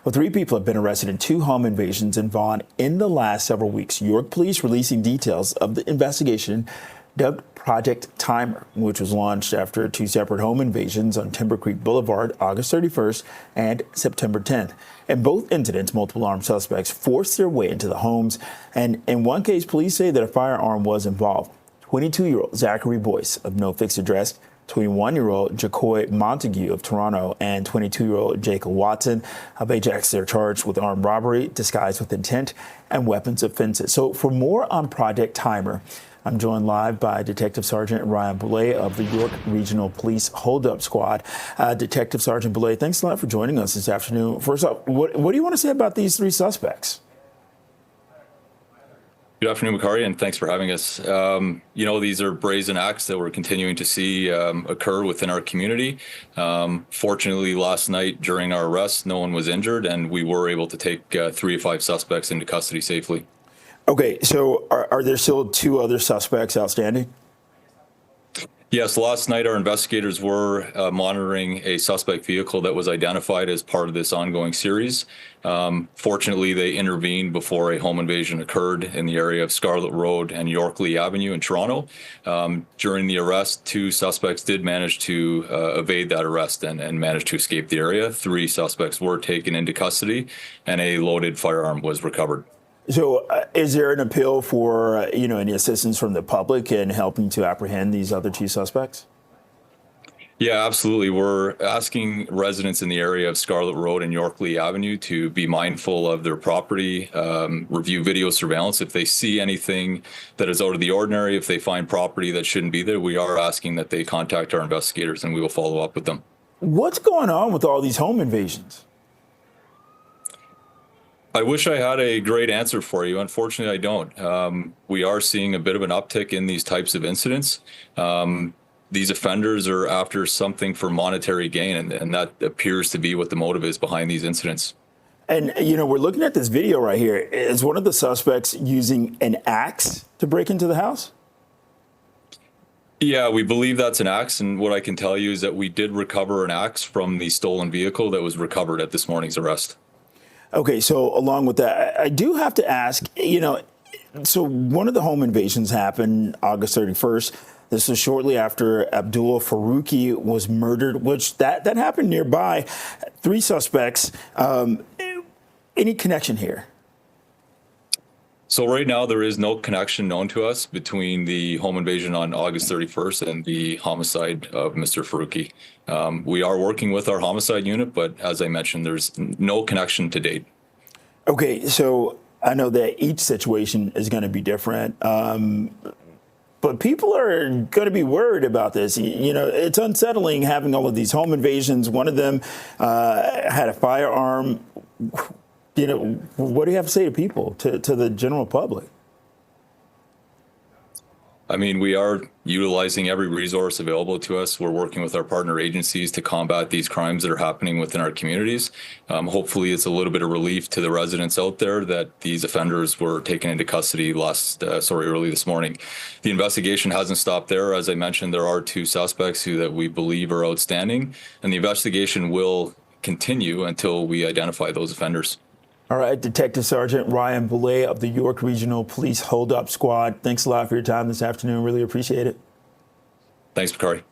Well, 3 people have been arrested in 2 home invasions in Vaughan in the last several weeks. York police releasing details of the investigation dubbed Project Timer, which was launched after 2 separate home invasions on Timber Creek Boulevard, August 31st and September 10th. In both incidents, multiple armed suspects forced their way into the homes, and in one case, police say that a firearm was involved. 22-year-old Zachary Boyce of no fixed address, 21-year-old Jacoy Montague of Toronto, and 22-year-old Jacob Watson of Ajax. They're charged with armed robbery, disguised with intent, and weapons offenses. So for more on Project Timer, I'm joined live by Detective Sergeant Ryan Boulay of the York Regional Police Hold-Up Squad. Detective Sergeant Boulay, thanks a lot for joining us this afternoon. First off, what do you want to say about these 3 suspects? Good afternoon, Makari, and thanks for having us. These are brazen acts that we're continuing to see occur within our community. Fortunately, last night during our arrest, no one was injured, and we were able to take 3 of 5 suspects into custody safely. Okay, so are there still 2 other suspects outstanding? Yes, last night our investigators were monitoring a suspect vehicle that was identified as part of this ongoing series. Fortunately, they intervened before a home invasion occurred in the area of Scarlett Road and Yorkley Avenue in Toronto. During the arrest, 2 suspects did manage to evade that arrest and managed to escape the area. 3 suspects were taken into custody, and a loaded firearm was recovered. So is there an appeal for, any assistance from the public in helping to apprehend these other 2 suspects? Yeah, absolutely. We're asking residents in the area of Scarlett Road and Yorkley Avenue to be mindful of their property, review video surveillance. If they see anything that is out of the ordinary, if they find property that shouldn't be there, we are asking that they contact our investigators and we will follow up with them. What's going on with all these home invasions? I wish I had a great answer for you. Unfortunately, I don't. We are seeing a bit of an uptick in these types of incidents. These offenders are after something for monetary gain, and that appears to be what the motive is behind these incidents. And, we're looking at this video right here. Is one of the suspects using an axe to break into the house? Yeah, we believe that's an axe, and what I can tell you is that we did recover an axe from the stolen vehicle that was recovered at this morning's arrest. Okay, so along with that, I do have to ask, so one of the home invasions happened August 31st. This was shortly after Abdul Faruqi was murdered, which that happened nearby. 3 suspects. Any connection here? So right now, there is no connection known to us between the home invasion on August 31st and the homicide of Mr. Faruqi. We are working with our homicide unit, but as I mentioned, there's no connection to date. Okay, so I know that each situation is going to be different, but people are going to be worried about this. It's unsettling having all of these home invasions. One of them had a firearm. What do you have to say to people, to the general public? I mean, we are utilizing every resource available to us. We're working with our partner agencies to combat these crimes that are happening within our communities. Hopefully, it's a little bit of relief to the residents out there that these offenders were taken into custody early this morning. The investigation hasn't stopped there. As I mentioned, there are 2 suspects that we believe are outstanding, and the investigation will continue until we identify those offenders. All right, Detective Sergeant Ryan Boulay of the York Regional Police Hold-Up Squad. Thanks a lot for your time this afternoon. Really appreciate it. Thanks, Makari.